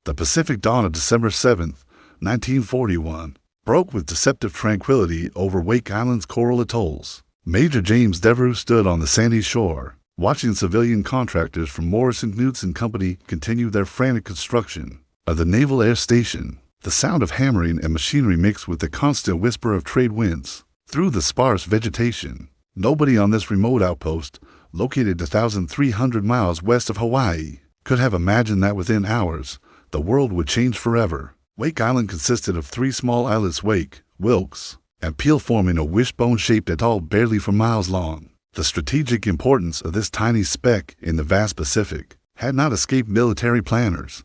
The Pacific dawn of December 7th, 1941, broke with deceptive tranquility over Wake Island's coral atolls. Major James Devereux stood on the sandy shore, watching civilian contractors from Morrison Knudsen Company continue their frantic construction of the Naval Air Station. The sound of hammering and machinery mixed with the constant whisper of trade winds through the sparse vegetation. Nobody on this remote outpost, located 2,300 miles west of Hawaii, could have imagined that within hours, the world would change forever. Wake Island consisted of three small islets, Wake, Wilkes, and Peel, forming a wishbone-shaped atoll barely 4 miles long. The strategic importance of this tiny speck in the vast Pacific had not escaped military planners.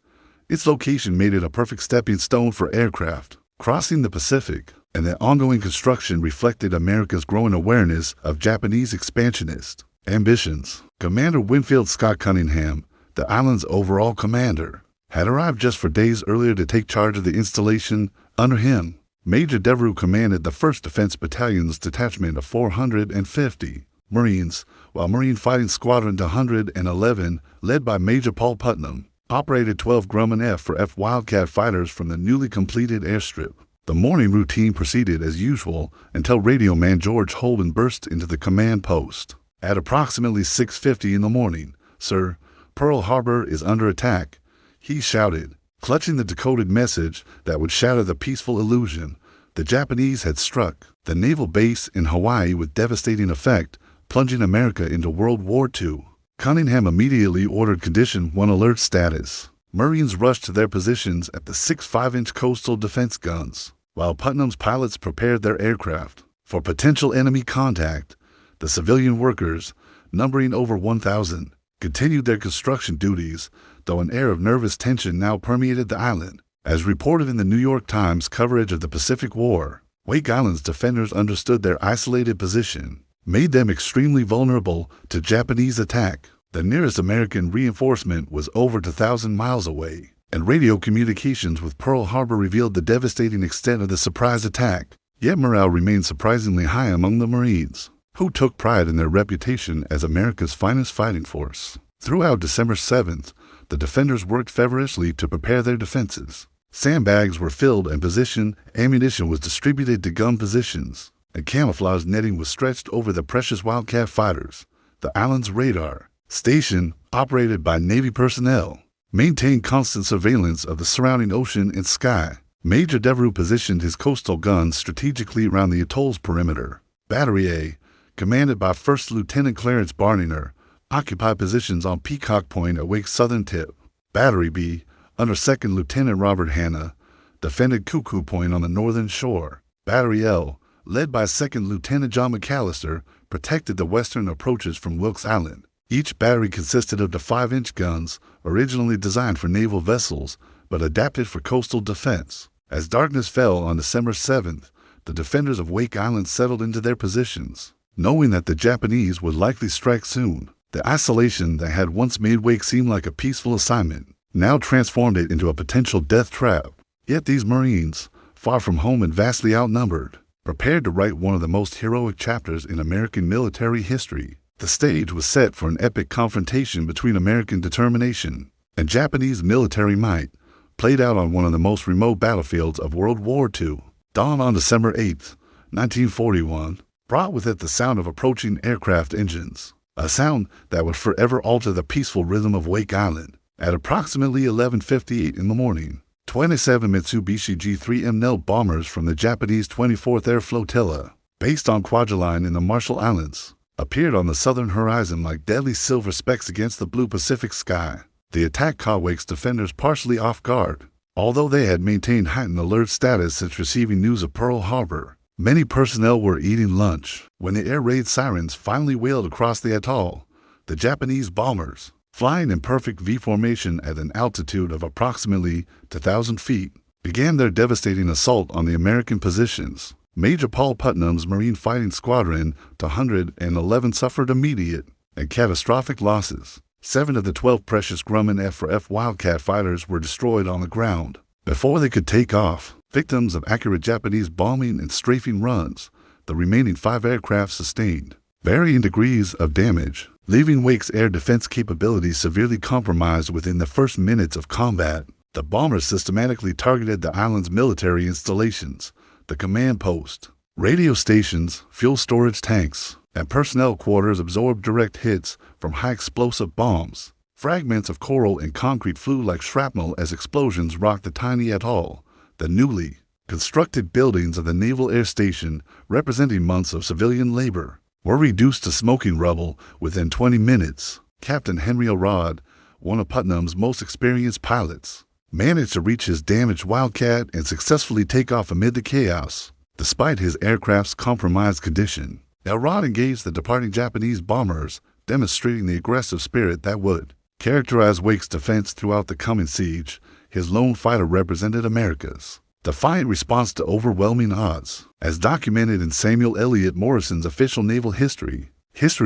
Its location made it a perfect stepping stone for aircraft crossing the Pacific, and the ongoing construction reflected America's growing awareness of Japanese expansionist ambitions. Commander Winfield Scott Cunningham, the island's overall commander, had arrived just 4 days earlier to take charge of the installation. Under him, Major Devereux commanded the 1st Defense Battalion's detachment of 450 Marines, while Marine Fighting Squadron 111, led by Major Paul Putnam, operated 12 Grumman F-4F Wildcat fighters from the newly completed airstrip. The morning routine proceeded as usual until radio man George Holden burst into the command post. At approximately 6:50 in the morning, "Sir, Pearl Harbor is under attack," he shouted, clutching the decoded message that would shatter the peaceful illusion. The Japanese had struck the naval base in Hawaii with devastating effect, plunging America into World War II. Cunningham immediately ordered Condition 1 alert status. Marines rushed to their positions at the 6 5-inch coastal defense guns, while Putnam's pilots prepared their aircraft for potential enemy contact. The civilian workers, numbering over 1,000, continued their construction duties, though an air of nervous tension now permeated the island. As reported in the New York Times coverage of the Pacific War, Wake Island's defenders understood their isolated position made them extremely vulnerable to Japanese attack. The nearest American reinforcement was over 2,000 miles away, and radio communications with Pearl Harbor revealed the devastating extent of the surprise attack. Yet morale remained surprisingly high among the Marines, who took pride in their reputation as America's finest fighting force. Throughout December 7th, the defenders worked feverishly to prepare their defenses. Sandbags were filled and positioned, ammunition was distributed to gun positions, and camouflage netting was stretched over the precious Wildcat fighters. The island's radar station, operated by Navy personnel, maintained constant surveillance of the surrounding ocean and sky. Major Devereux positioned his coastal guns strategically around the atoll's perimeter. Battery A, commanded by 1st Lieutenant Clarence Barninger, occupied positions on Peacock Point at Wake's southern tip. Battery B, under 2nd Lieutenant Robert Hanna, defended Cuckoo Point on the northern shore. Battery L, led by 2nd Lieutenant John McAllister, protected the western approaches from Wilkes Island. Each battery consisted of the 5-inch guns, originally designed for naval vessels, but adapted for coastal defense. As darkness fell on December 7th, the defenders of Wake Island settled into their positions, knowing that the Japanese would likely strike soon. The isolation that had once made Wake seem like a peaceful assignment now transformed it into a potential death trap. Yet these Marines, far from home and vastly outnumbered, prepared to write one of the most heroic chapters in American military history. The stage was set for an epic confrontation between American determination and Japanese military might, played out on one of the most remote battlefields of World War II. Dawn on December 8th, 1941, brought with it the sound of approaching aircraft engines, a sound that would forever alter the peaceful rhythm of Wake Island. At approximately 11:58 in the morning, 27 Mitsubishi G-3M Nell bombers from the Japanese 24th Air Flotilla, based on Kwajalein in the Marshall Islands, appeared on the southern horizon like deadly silver specks against the blue Pacific sky. The attack caught Wake's defenders partially off guard. Although they had maintained heightened alert status since receiving news of Pearl Harbor, many personnel were eating lunch when the air raid sirens finally wailed across the atoll. The Japanese bombers, flying in perfect V formation at an altitude of approximately 2,000 feet, began their devastating assault on the American positions. Major Paul Putnam's Marine Fighting Squadron 111 suffered immediate and catastrophic losses. 7 of the 12 precious Grumman F-4F Wildcat fighters were destroyed on the ground before they could take off. Victims of accurate Japanese bombing and strafing runs, the remaining 5 aircraft sustained varying degrees of damage, leaving Wake's air defense capabilities severely compromised within the first minutes of combat. The bombers systematically targeted the island's military installations, the command post, radio stations, fuel storage tanks, and personnel quarters absorbed direct hits from high-explosive bombs. Fragments of coral and concrete flew like shrapnel as explosions rocked the tiny atoll. The newly constructed buildings of the Naval Air Station, representing months of civilian labor, were reduced to smoking rubble within 20 minutes. Captain Henry O'Rod, one of Putnam's most experienced pilots, managed to reach his damaged Wildcat and successfully take off amid the chaos. Despite his aircraft's compromised condition, O'Rod engaged the departing Japanese bombers, demonstrating the aggressive spirit that would characterize Wake's defense throughout the coming siege. His lone fighter represented America's defiant response to overwhelming odds, as documented in Samuel Eliot Morrison's official naval history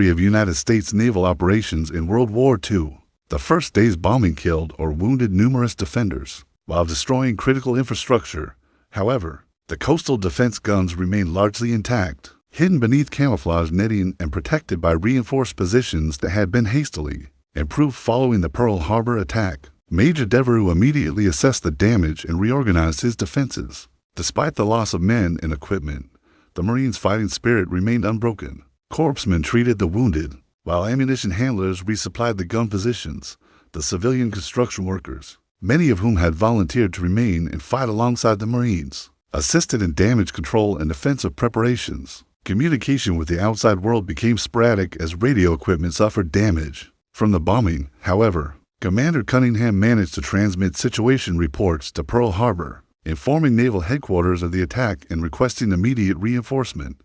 of United States naval operations in World War II. The first day's bombing killed or wounded numerous defenders, while destroying critical infrastructure. However, the coastal defense guns remained largely intact, hidden beneath camouflage netting and protected by reinforced positions that had been hastily improved following the Pearl Harbor attack. Major Devereux immediately assessed the damage and reorganized his defenses. Despite the loss of men and equipment, the Marines' fighting spirit remained unbroken. Corpsmen treated the wounded, while ammunition handlers resupplied the gun positions. The civilian construction workers, many of whom had volunteered to remain and fight alongside the Marines, assisted in damage control and defensive preparations. Communication with the outside world became sporadic as radio equipment suffered damage from the bombing. However, Commander Cunningham managed to transmit situation reports to Pearl Harbor, informing naval headquarters of the attack and requesting immediate reinforcement.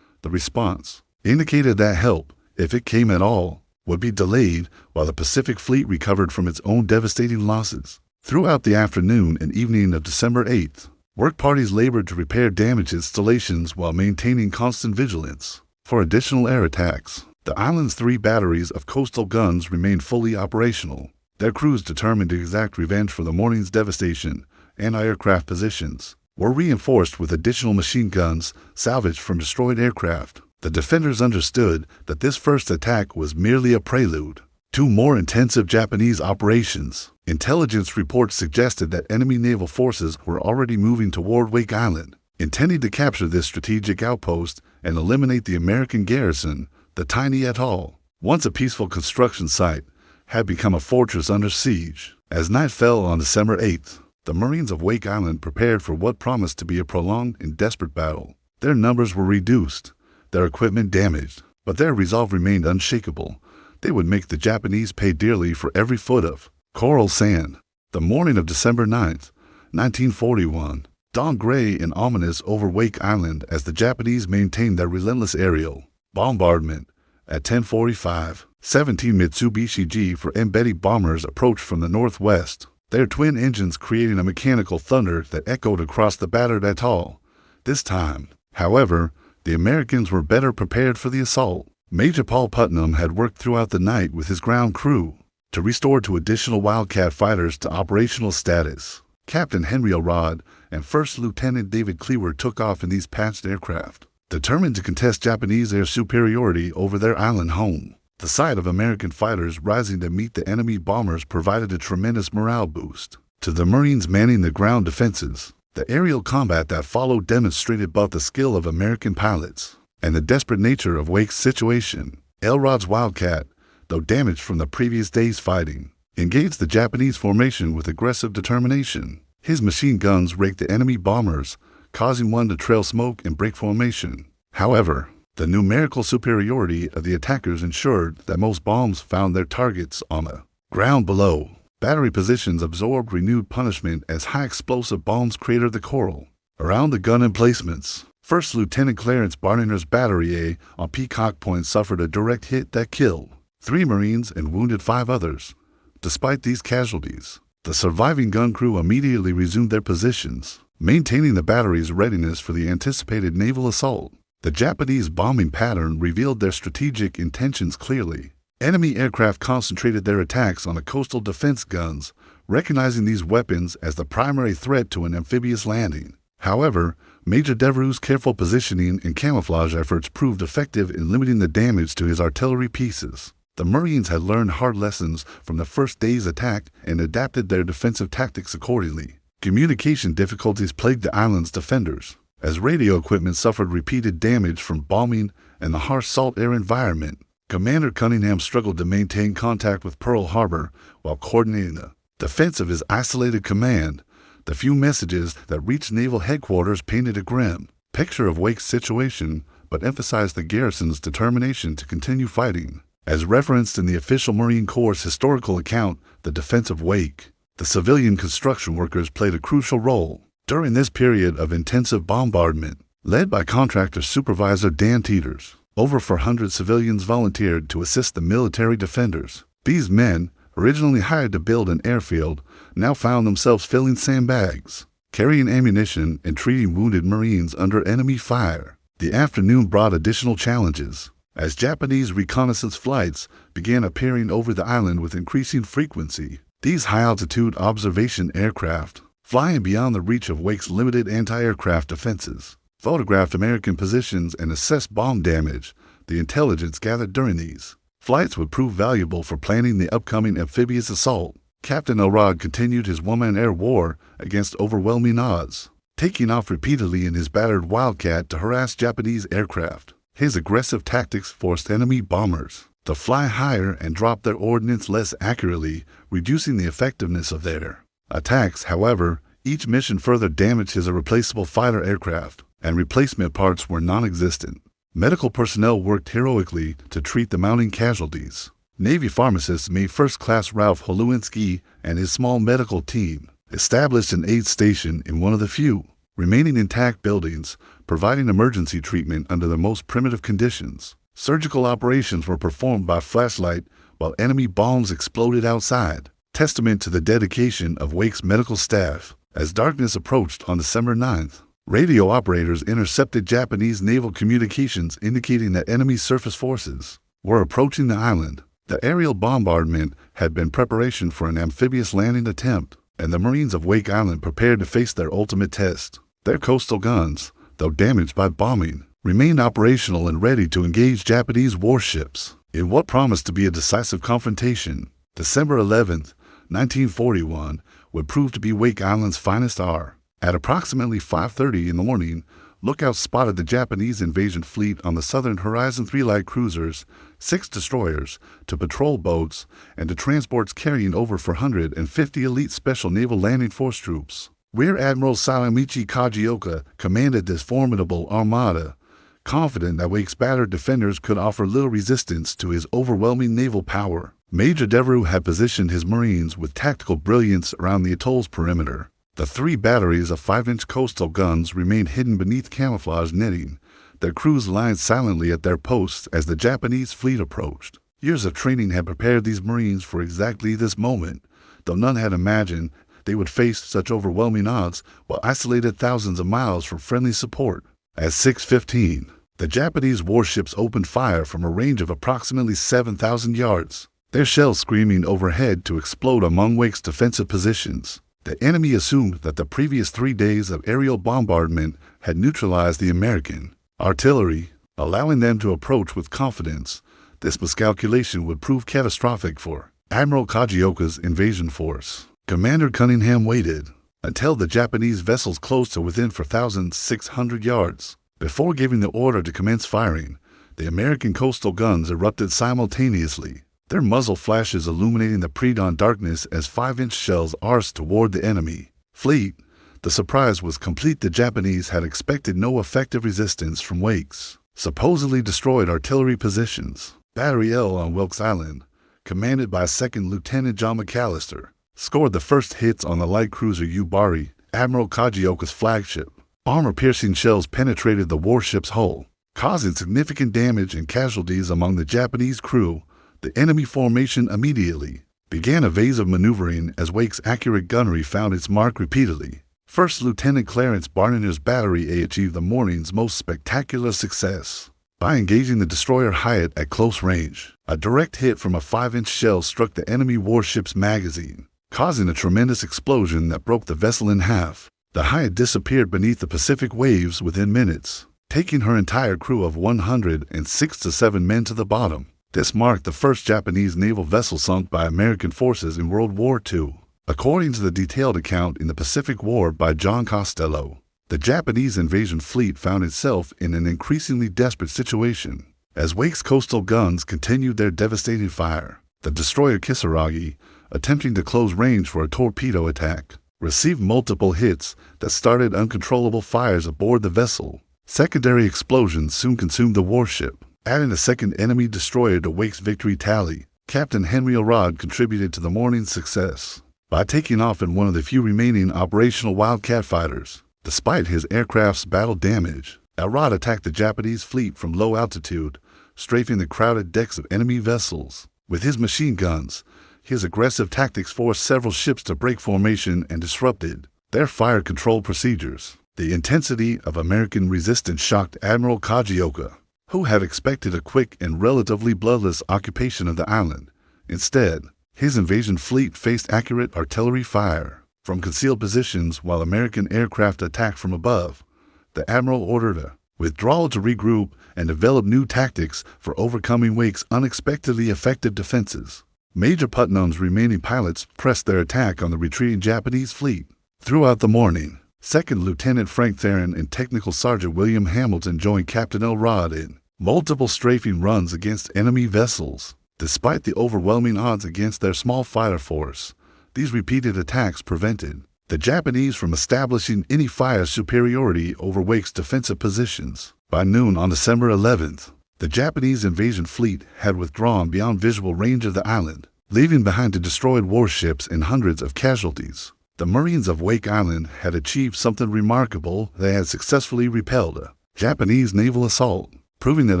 The response indicated that help, if it came at all, would be delayed while the Pacific Fleet recovered from its own devastating losses. Throughout the afternoon and evening of December 8th, work parties labored to repair damaged installations while maintaining constant vigilance for additional air attacks. The island's 3 batteries of coastal guns remained fully operational, their crews determined to exact revenge for the morning's devastation. Anti-aircraft positions were reinforced with additional machine guns salvaged from destroyed aircraft. The defenders understood that this first attack was merely a prelude to more intensive Japanese operations. Intelligence reports suggested that enemy naval forces were already moving toward Wake Island, intending to capture this strategic outpost and eliminate the American garrison. The tiny atoll, once a peaceful construction site, had become a fortress under siege. As night fell on December 8th, the Marines of Wake Island prepared for what promised to be a prolonged and desperate battle. Their numbers were reduced, their equipment damaged, but their resolve remained unshakable. They would make the Japanese pay dearly for every foot of coral sand. The morning of December 9th, 1941, dawned gray and ominous over Wake Island as the Japanese maintained their relentless aerial bombardment. At 10:45, 17 Mitsubishi G-4M bombers approached from the northwest, their twin engines creating a mechanical thunder that echoed across the battered atoll. This time, however, the Americans were better prepared for the assault. Major Paul Putnam had worked throughout the night with his ground crew to restore 2 additional Wildcat fighters to operational status. Captain Henry O'Rod and First Lieutenant David Cleaver took off in these patched aircraft, determined to contest Japanese air superiority over their island home. The sight of American fighters rising to meet the enemy bombers provided a tremendous morale boost to the Marines manning the ground defenses. The aerial combat that followed demonstrated both the skill of American pilots and the desperate nature of Wake's situation. Elrod's Wildcat, though damaged from the previous day's fighting, engaged the Japanese formation with aggressive determination. His machine guns raked the enemy bombers, causing one to trail smoke and break formation. However, the numerical superiority of the attackers ensured that most bombs found their targets on the ground below. Battery positions absorbed renewed punishment as high-explosive bombs cratered the coral around the gun emplacements. First Lieutenant Clarence Barninger's Battery A on Peacock Point suffered a direct hit that killed 3 Marines and wounded 5 others. Despite these casualties, the surviving gun crew immediately resumed their positions, maintaining the battery's readiness for the anticipated naval assault. The Japanese bombing pattern revealed their strategic intentions clearly. Enemy aircraft concentrated their attacks on the coastal defense guns, recognizing these weapons as the primary threat to an amphibious landing. However, Major Devereux's careful positioning and camouflage efforts proved effective in limiting the damage to his artillery pieces. The Marines had learned hard lessons from the first day's attack and adapted their defensive tactics accordingly. Communication difficulties plagued the island's defenders, as radio equipment suffered repeated damage from bombing and the harsh salt air environment. Commander Cunningham struggled to maintain contact with Pearl Harbor while coordinating the defense of his isolated command. The few messages that reached naval headquarters painted a grim picture of Wake's situation, but emphasized the garrison's determination to continue fighting. As referenced in the official Marine Corps' historical account, the defense of Wake, the civilian construction workers played a crucial role during this period of intensive bombardment. Led by contractor supervisor Dan Teeters, over 400 civilians volunteered to assist the military defenders. These men, originally hired to build an airfield, now found themselves filling sandbags, carrying ammunition, and treating wounded Marines under enemy fire. The afternoon brought additional challenges, as Japanese reconnaissance flights began appearing over the island with increasing frequency. These high-altitude observation aircraft, flying beyond the reach of Wake's limited anti-aircraft defenses, photographed American positions and assessed bomb damage. The intelligence gathered during these flights would prove valuable for planning the upcoming amphibious assault. Captain Elrod continued his one-man air war against overwhelming odds, taking off repeatedly in his battered Wildcat to harass Japanese aircraft. His aggressive tactics forced enemy bombers to fly higher and drop their ordnance less accurately, reducing the effectiveness of their attacks. However, each mission further damaged his irreplaceable fighter aircraft, and replacement parts were non-existent. Medical personnel worked heroically to treat the mounting casualties. Navy pharmacists made First-Class Ralph Holuinski and his small medical team established an aid station in one of the few remaining intact buildings, providing emergency treatment under the most primitive conditions. Surgical operations were performed by flashlight while enemy bombs exploded outside, testament to the dedication of Wake's medical staff. As darkness approached on December 9th, radio operators intercepted Japanese naval communications indicating that enemy surface forces were approaching the island. The aerial bombardment had been preparation for an amphibious landing attempt, and the Marines of Wake Island prepared to face their ultimate test. Their coastal guns, though damaged by bombing, remained operational and ready to engage Japanese warships in what promised to be a decisive confrontation. December 11th, 1941, would prove to be Wake Island's finest hour. At approximately 5:30 in the morning, lookouts spotted the Japanese invasion fleet on the southern horizon. 3 light cruisers, 6 destroyers, 2 patrol boats, and 2 transports carrying over 450 elite Special Naval Landing Force troops. Rear Admiral Salamichi Kajioka commanded this formidable armada, confident that Wake's battered defenders could offer little resistance to his overwhelming naval power. Major Devereux had positioned his Marines with tactical brilliance around the atoll's perimeter. The 3 batteries of 5-inch coastal guns remained hidden beneath camouflage netting, their crews lined silently at their posts as the Japanese fleet approached. Years of training had prepared these Marines for exactly this moment, though none had imagined they would face such overwhelming odds while isolated thousands of miles from friendly support. At 6:15, the Japanese warships opened fire from a range of approximately 7,000 yards, their shells screaming overhead to explode among Wake's defensive positions. The enemy assumed that the previous 3 days of aerial bombardment had neutralized the American artillery, allowing them to approach with confidence. This miscalculation would prove catastrophic for Admiral Kajioka's invasion force. Commander Cunningham waited until the Japanese vessels closed to within 4,600 yards. Before giving the order to commence firing, the American coastal guns erupted simultaneously, their muzzle flashes illuminating the pre-dawn darkness as 5-inch shells arced toward the enemy fleet. The surprise was complete. The Japanese had expected no effective resistance from Wake's supposedly destroyed artillery positions. Battery L on Wilkes Island, commanded by 2nd Lieutenant John McAllister, scored the first hits on the light cruiser Yubari, Admiral Kajioka's flagship. Armor-piercing shells penetrated the warship's hull, causing significant damage and casualties among the Japanese crew. The enemy formation immediately began evasive maneuvering as Wake's accurate gunnery found its mark repeatedly. First Lieutenant Clarence Barninger's Battery A achieved the morning's most spectacular success by engaging the destroyer Hyatt at close range. A direct hit from a 5-inch shell struck the enemy warship's magazine, causing a tremendous explosion that broke the vessel in half. The Hyatt disappeared beneath the Pacific waves within minutes, taking her entire crew of 106 to 7 men to the bottom. This marked the first Japanese naval vessel sunk by American forces in World War II. According to the detailed account in the Pacific War by John Costello, the Japanese invasion fleet found itself in an increasingly desperate situation. As Wake's coastal guns continued their devastating fire, the destroyer Kisaragi, attempting to close range for a torpedo attack, received multiple hits that started uncontrollable fires aboard the vessel. Secondary explosions soon consumed the warship, adding a second enemy destroyer to Wake's victory tally. Captain Henry O'Rod contributed to the morning's success by taking off in one of the few remaining operational Wildcat fighters. Despite his aircraft's battle damage, O'Rod attacked the Japanese fleet from low altitude, strafing the crowded decks of enemy vessels. With his machine guns, his aggressive tactics forced several ships to break formation and disrupted their fire control procedures. The intensity of American resistance shocked Admiral Kajioka, who had expected a quick and relatively bloodless occupation of the island. Instead, his invasion fleet faced accurate artillery fire from concealed positions while American aircraft attacked from above. The admiral ordered a withdrawal to regroup and develop new tactics for overcoming Wake's unexpectedly effective defenses. Major Putnam's remaining pilots pressed their attack on the retreating Japanese fleet. Throughout the morning, Second Lieutenant Frank Theron and Technical Sergeant William Hamilton joined Captain O'Rod in multiple strafing runs against enemy vessels. Despite the overwhelming odds against their small fighter force, these repeated attacks prevented the Japanese from establishing any fire superiority over Wake's defensive positions. By noon on December 11th, the Japanese invasion fleet had withdrawn beyond visual range of the island, leaving behind the destroyed warships and hundreds of casualties. The Marines of Wake Island had achieved something remarkable. They had successfully repelled a Japanese naval assault, proving that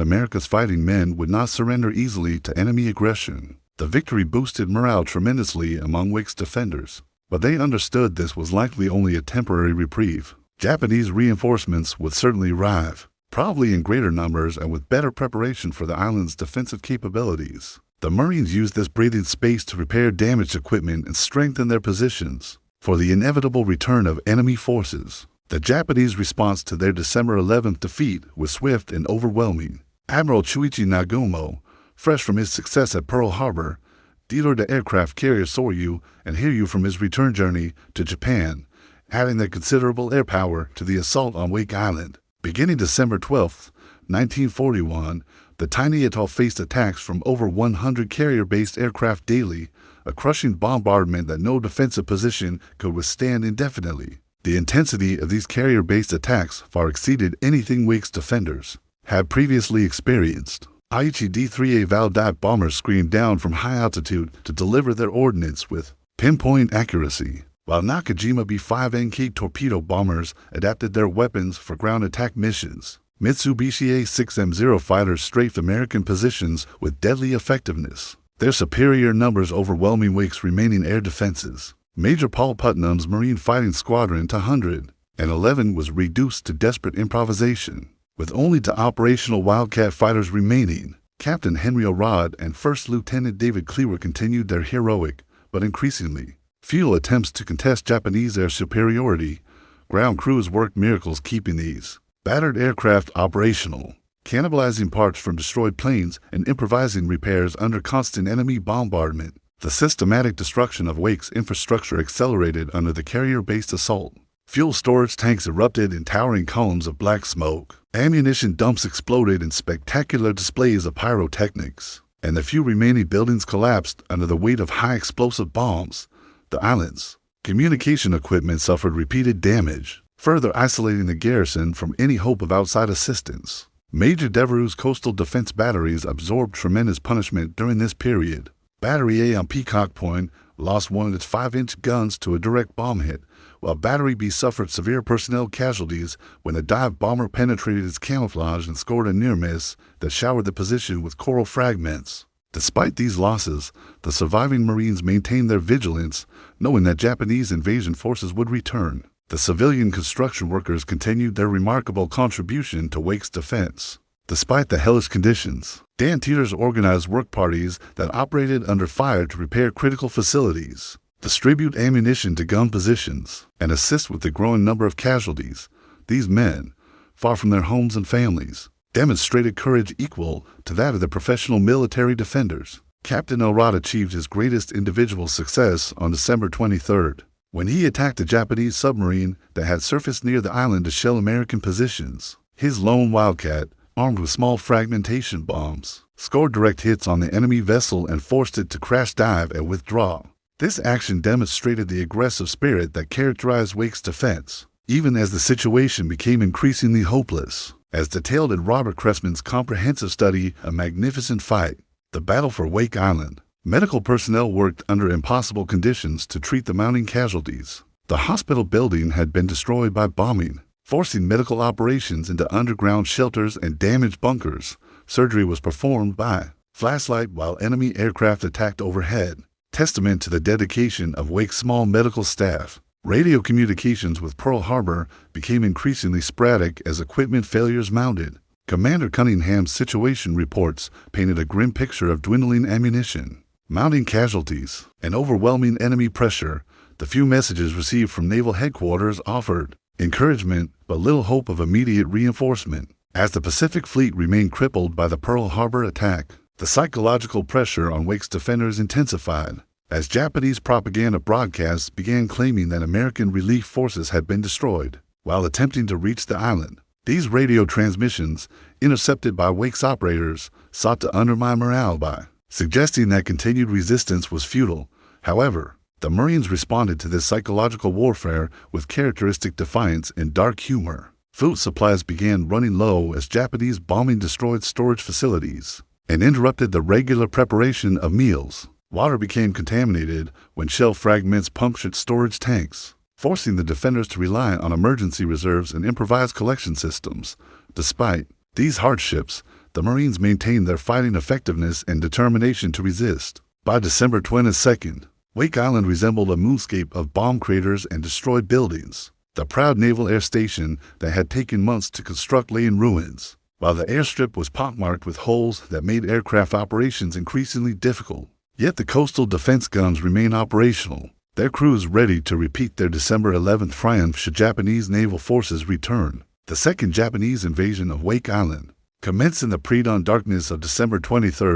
America's fighting men would not surrender easily to enemy aggression. The victory boosted morale tremendously among Wake's defenders, but they understood this was likely only a temporary reprieve. Japanese reinforcements would certainly arrive, probably in greater numbers and with better preparation for the island's defensive capabilities. The Marines used this breathing space to repair damaged equipment and strengthen their positions for the inevitable return of enemy forces. The Japanese response to their December 11th defeat was swift and overwhelming. Admiral Chuichi Nagumo, fresh from his success at Pearl Harbor, detored the aircraft carrier Soryu and Hiryu from his return journey to Japan, adding their considerable air power to the assault on Wake Island. Beginning December 12, 1941, the tiny atoll faced attacks from over 100 carrier-based aircraft daily, a crushing bombardment that no defensive position could withstand indefinitely. The intensity of these carrier-based attacks far exceeded anything Wake's defenders had previously experienced. Aichi D-3A Val-dive bombers screamed down from high altitude to deliver their ordnance with pinpoint accuracy, while Nakajima B-5NK torpedo bombers adapted their weapons for ground attack missions. Mitsubishi A-6M0 fighters strafed American positions with deadly effectiveness, their superior numbers overwhelming Wake's remaining air defenses. Major Paul Putnam's Marine Fighting Squadron to 111 was reduced to desperate improvisation. With only two operational Wildcat fighters remaining, Captain Henry O'Rod and First Lieutenant David Cleaver continued their heroic, but increasingly futile attempts to contest Japanese air superiority. Ground crews worked miracles keeping these battered aircraft operational, cannibalizing parts from destroyed planes and improvising repairs under constant enemy bombardment. The systematic destruction of Wake's infrastructure accelerated under the carrier-based assault. Fuel storage tanks erupted in towering columns of black smoke. Ammunition dumps exploded in spectacular displays of pyrotechnics, and the few remaining buildings collapsed under the weight of high explosive bombs. The island's communication equipment suffered repeated damage, further isolating the garrison from any hope of outside assistance. Major Devereux's coastal defense batteries absorbed tremendous punishment during this period. Battery A on Peacock Point lost one of its 5-inch guns to a direct bomb hit, while Battery B suffered severe personnel casualties when a dive bomber penetrated its camouflage and scored a near miss that showered the position with coral fragments. Despite these losses, the surviving Marines maintained their vigilance, knowing that Japanese invasion forces would return. The civilian construction workers continued their remarkable contribution to Wake's defense. Despite the hellish conditions, Dan Teeters organized work parties that operated under fire to repair critical facilities, distribute ammunition to gun positions, and assist with the growing number of casualties. These men, far from their homes and families, demonstrated courage equal to that of the professional military defenders. Captain Elrod achieved his greatest individual success on December 23rd, when he attacked a Japanese submarine that had surfaced near the island to shell American positions. His lone Wildcat, armed with small fragmentation bombs, scored direct hits on the enemy vessel and forced it to crash dive and withdraw. This action demonstrated the aggressive spirit that characterized Wake's defense, even as the situation became increasingly hopeless. As detailed in Robert Cressman's comprehensive study, A Magnificent Fight, The Battle for Wake Island, medical personnel worked under impossible conditions to treat the mounting casualties. The hospital building had been destroyed by bombing, forcing medical operations into underground shelters and damaged bunkers. Surgery was performed by flashlight while enemy aircraft attacked overhead, testament to the dedication of Wake's small medical staff. Radio communications with Pearl Harbor became increasingly sporadic as equipment failures mounted. Commander Cunningham's situation reports painted a grim picture of dwindling ammunition, mounting casualties, and overwhelming enemy pressure. The few messages received from Naval Headquarters offered encouragement but little hope of immediate reinforcement. As the Pacific Fleet remained crippled by the Pearl Harbor attack, the psychological pressure on Wake's defenders intensified, as Japanese propaganda broadcasts began claiming that American relief forces had been destroyed while attempting to reach the island. These radio transmissions, intercepted by Wake's operators, sought to undermine morale by suggesting that continued resistance was futile. However, the Marines responded to this psychological warfare with characteristic defiance and dark humor. Food supplies began running low as Japanese bombing destroyed storage facilities and interrupted the regular preparation of meals. Water became contaminated when shell fragments punctured storage tanks, forcing the defenders to rely on emergency reserves and improvised collection systems. Despite these hardships, the Marines maintained their fighting effectiveness and determination to resist. By December 22nd, Wake Island resembled a moonscape of bomb craters and destroyed buildings. The proud naval air station that had taken months to construct lay in ruins, while the airstrip was pockmarked with holes that made aircraft operations increasingly difficult. Yet the coastal defense guns remained operational, their crews ready to repeat their December 11th triumph should Japanese naval forces return. The second Japanese invasion of Wake Island commenced in the pre-dawn darkness of December 23,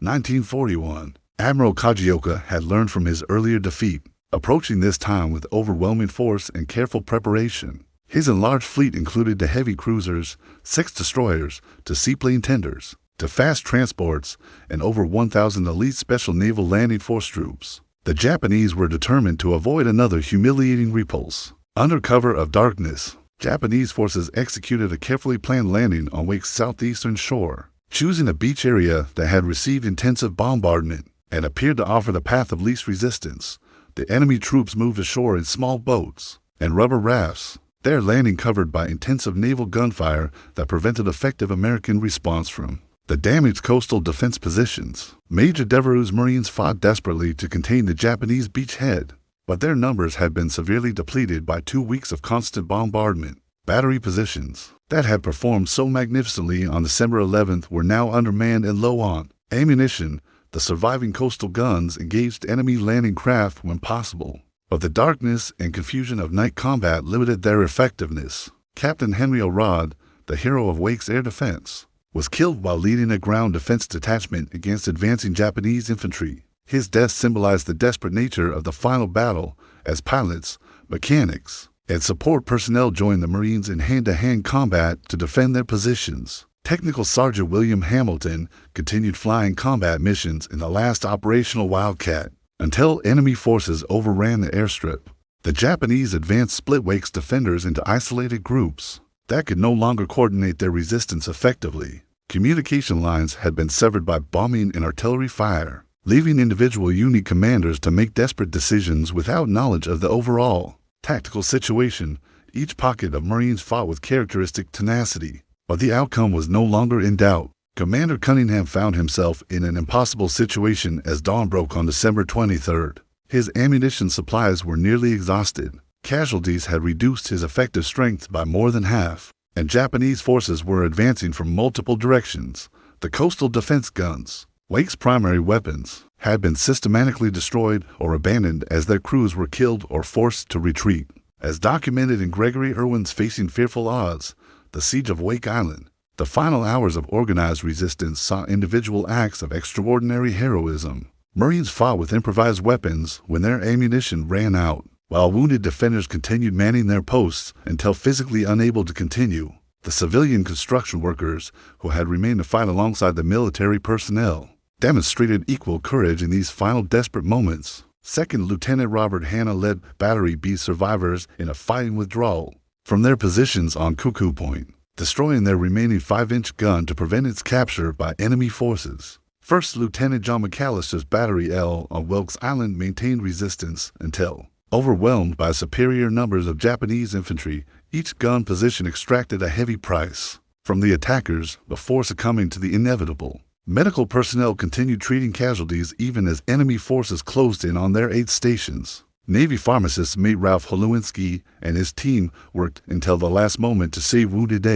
1941. Admiral Kajioka had learned from his earlier defeat, approaching this time with overwhelming force and careful preparation. His enlarged fleet included the heavy cruisers, 6 destroyers, to seaplane tenders, to fast transports, and over 1,000 elite Special Naval Landing Force troops. The Japanese were determined to avoid another humiliating repulse. Under cover of darkness, Japanese forces executed a carefully planned landing on Wake's southeastern shore, choosing a beach area that had received intensive bombardment and appeared to offer the path of least resistance. The enemy troops moved ashore in small boats and rubber rafts, their landing covered by intensive naval gunfire that prevented effective American response from the damaged coastal defense positions. Major Devereux's Marines fought desperately to contain the Japanese beachhead, but their numbers had been severely depleted by 2 weeks of constant bombardment. Battery positions that had performed so magnificently on December 11th were now undermanned and low on ammunition. The surviving coastal guns engaged enemy landing craft when possible, but the darkness and confusion of night combat limited their effectiveness. Captain Henry Elrod, the hero of Wake's air defense, was killed while leading a ground defense detachment against advancing Japanese infantry. His death symbolized the desperate nature of the final battle, as pilots, mechanics, and support personnel joined the Marines in hand-to-hand combat to defend their positions. Technical Sergeant William Hamilton continued flying combat missions in the last operational Wildcat until enemy forces overran the airstrip. The Japanese advanced split Wake's defenders into isolated groups that could no longer coordinate their resistance effectively. Communication lines had been severed by bombing and artillery fire, leaving individual unit commanders to make desperate decisions without knowledge of the overall tactical situation. Each pocket of Marines fought with characteristic tenacity, but the outcome was no longer in doubt. Commander Cunningham found himself in an impossible situation as dawn broke on December 23rd. His ammunition supplies were nearly exhausted. Casualties had reduced his effective strength by more than half, and Japanese forces were advancing from multiple directions. The coastal defense guns, Wake's primary weapons, had been systematically destroyed or abandoned as their crews were killed or forced to retreat. As documented in Gregory Irwin's Facing Fearful Odds, The Siege of Wake Island, The final hours of organized resistance saw individual acts of extraordinary heroism. Marines fought with improvised weapons when their ammunition ran out, while wounded defenders continued manning their posts until physically unable to continue. The civilian construction workers, who had remained to fight alongside the military personnel, demonstrated equal courage in these final desperate moments. Second Lieutenant Robert Hanna led Battery B survivors in a fighting withdrawal from their positions on Cuckoo Point, destroying their remaining 5-inch gun to prevent its capture by enemy forces. First Lieutenant John McAllister's Battery L on Wilkes Island maintained resistance until, overwhelmed by superior numbers of Japanese infantry, each gun position extracted a heavy price from the attackers before succumbing to the inevitable. Medical personnel continued treating casualties even as enemy forces closed in on their aid stations. Navy pharmacist mate Ralph Holowinski and his team worked until the last moment to save wounded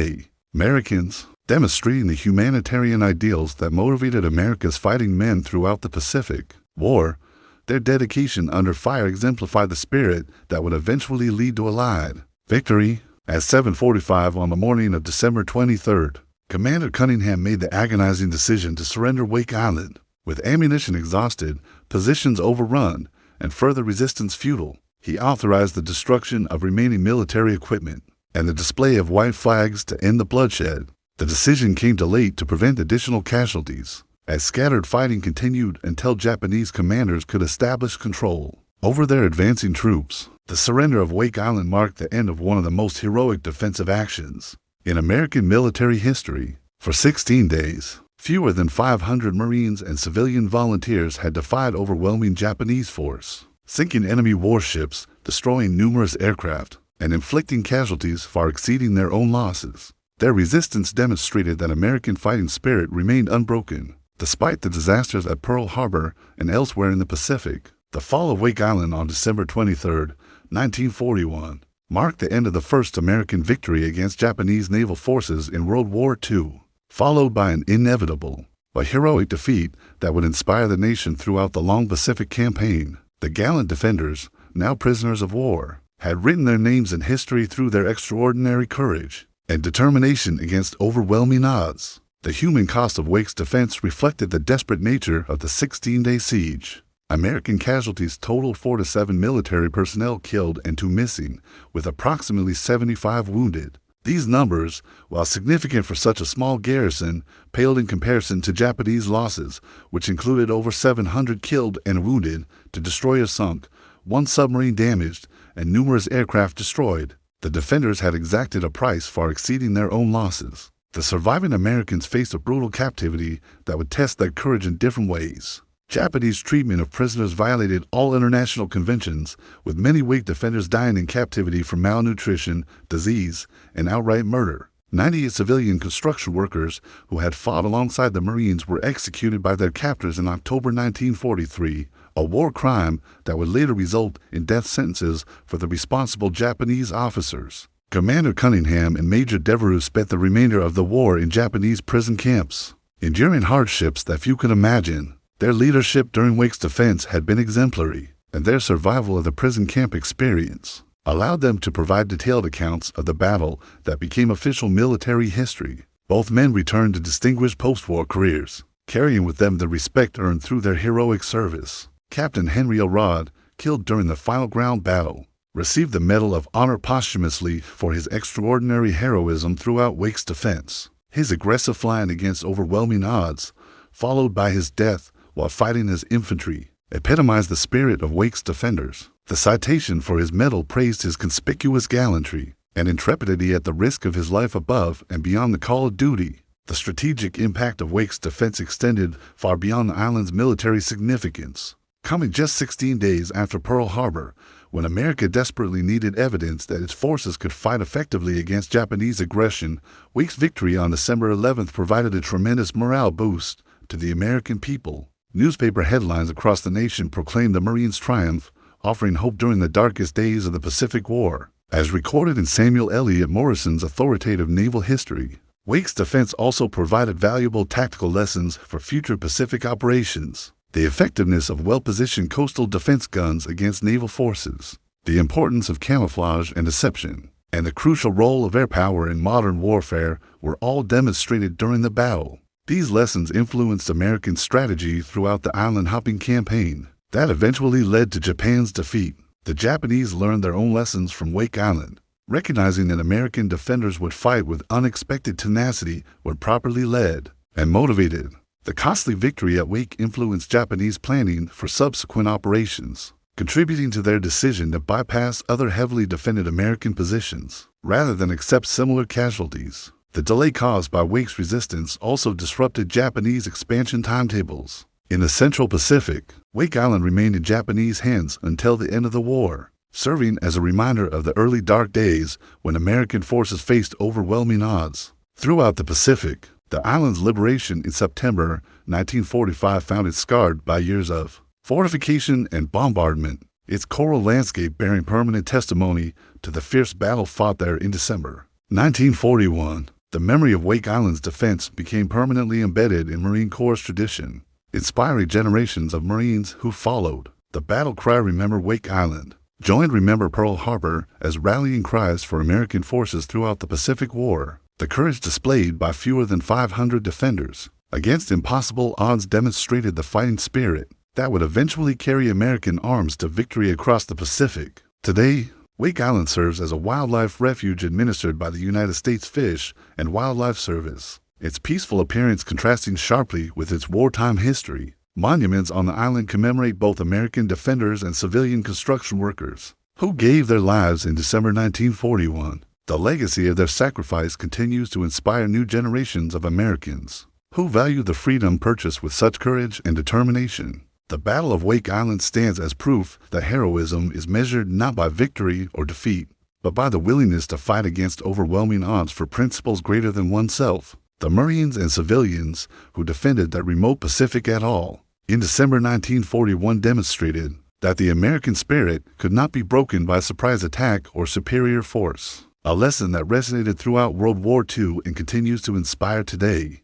Americans, demonstrating the humanitarian ideals that motivated America's fighting men throughout the Pacific War. Their dedication under fire exemplified the spirit that would eventually lead to Allied victory. At 7:45 on the morning of December 23rd, Commander Cunningham made the agonizing decision to surrender Wake Island. With ammunition exhausted, positions overrun, and further resistance futile, he authorized the destruction of remaining military equipment and the display of white flags to end the bloodshed. The decision came too late to prevent additional casualties, as scattered fighting continued until Japanese commanders could establish control over their advancing troops. The surrender of Wake Island marked the end of one of the most heroic defensive actions in American military history. For 16 days, fewer than 500 Marines and civilian volunteers had defied overwhelming Japanese force, sinking enemy warships, destroying numerous aircraft, and inflicting casualties far exceeding their own losses. Their resistance demonstrated that American fighting spirit remained unbroken, despite the disasters at Pearl Harbor and elsewhere in the Pacific. The fall of Wake Island on December 23, 1941, marked the end of the first American victory against Japanese naval forces in World War II, followed by an inevitable but heroic defeat that would inspire the nation throughout the long Pacific campaign. The gallant defenders, now prisoners of war, had written their names in history through their extraordinary courage and determination against overwhelming odds. The human cost of Wake's defense reflected the desperate nature of the 16-day siege. American casualties totaled 4 to 7 military personnel killed and 2 missing, with approximately 75 wounded. These numbers, while significant for such a small garrison, paled in comparison to Japanese losses, which included over 700 killed and wounded, 2 destroyers sunk, 1 submarine damaged, and numerous aircraft destroyed. The defenders had exacted a price far exceeding their own losses. The surviving Americans faced a brutal captivity that would test their courage in different ways. Japanese treatment of prisoners violated all international conventions, with many Wake defenders dying in captivity from malnutrition, disease, and outright murder. 98 civilian construction workers who had fought alongside the Marines were executed by their captors in October 1943, a war crime that would later result in death sentences for the responsible Japanese officers. Commander Cunningham and Major Devereux spent the remainder of the war in Japanese prison camps, enduring hardships that few could imagine. Their leadership during Wake's defense had been exemplary, and their survival of the prison camp experience allowed them to provide detailed accounts of the battle that became official military history. Both men returned to distinguished post-war careers, carrying with them the respect earned through their heroic service. Captain Henry Elrod, killed during the final ground battle, received the Medal of Honor posthumously for his extraordinary heroism throughout Wake's defense. His aggressive flying against overwhelming odds, followed by his death while fighting as infantry, epitomized the spirit of Wake's defenders. The citation for his medal praised his conspicuous gallantry and intrepidity at the risk of his life above and beyond the call of duty. The strategic impact of Wake's defense extended far beyond the island's military significance. Coming just 16 days after Pearl Harbor, when America desperately needed evidence that its forces could fight effectively against Japanese aggression, Wake's victory on December 11th provided a tremendous morale boost to the American people. Newspaper headlines across the nation proclaimed the Marines' triumph, offering hope during the darkest days of the Pacific War. As recorded in Samuel Eliot Morrison's authoritative naval history, Wake's defense also provided valuable tactical lessons for future Pacific operations. The effectiveness of well-positioned coastal defense guns against naval forces, the importance of camouflage and deception, and the crucial role of air power in modern warfare were all demonstrated during the battle. These lessons influenced American strategy throughout the island-hopping campaign that eventually led to Japan's defeat. The Japanese learned their own lessons from Wake Island, recognizing that American defenders would fight with unexpected tenacity when properly led and motivated. The costly victory at Wake influenced Japanese planning for subsequent operations, contributing to their decision to bypass other heavily defended American positions rather than accept similar casualties. The delay caused by Wake's resistance also disrupted Japanese expansion timetables. In the Central Pacific, Wake Island remained in Japanese hands until the end of the war, serving as a reminder of the early dark days when American forces faced overwhelming odds. Throughout the Pacific, the island's liberation in September 1945 found it scarred by years of fortification and bombardment, its coral landscape bearing permanent testimony to the fierce battle fought there in December 1941. The memory of Wake Island's defense became permanently embedded in Marine Corps' tradition, inspiring generations of Marines who followed. The battle cry "Remember Wake Island" joined "Remember Pearl Harbor" as rallying cries for American forces throughout the Pacific War. The courage displayed by fewer than 500 defenders against impossible odds demonstrated the fighting spirit that would eventually carry American arms to victory across the Pacific. Today, Wake Island serves as a wildlife refuge administered by the United States Fish and Wildlife Service, its peaceful appearance contrasting sharply with its wartime history. Monuments on the island commemorate both American defenders and civilian construction workers who gave their lives in December 1941. The legacy of their sacrifice continues to inspire new generations of Americans who value the freedom purchased with such courage and determination. The Battle of Wake Island stands as proof that heroism is measured not by victory or defeat, but by the willingness to fight against overwhelming odds for principles greater than oneself. The Marines and civilians who defended that remote Pacific at all in December 1941 demonstrated that the American spirit could not be broken by surprise attack or superior force, a lesson that resonated throughout World War II and continues to inspire today.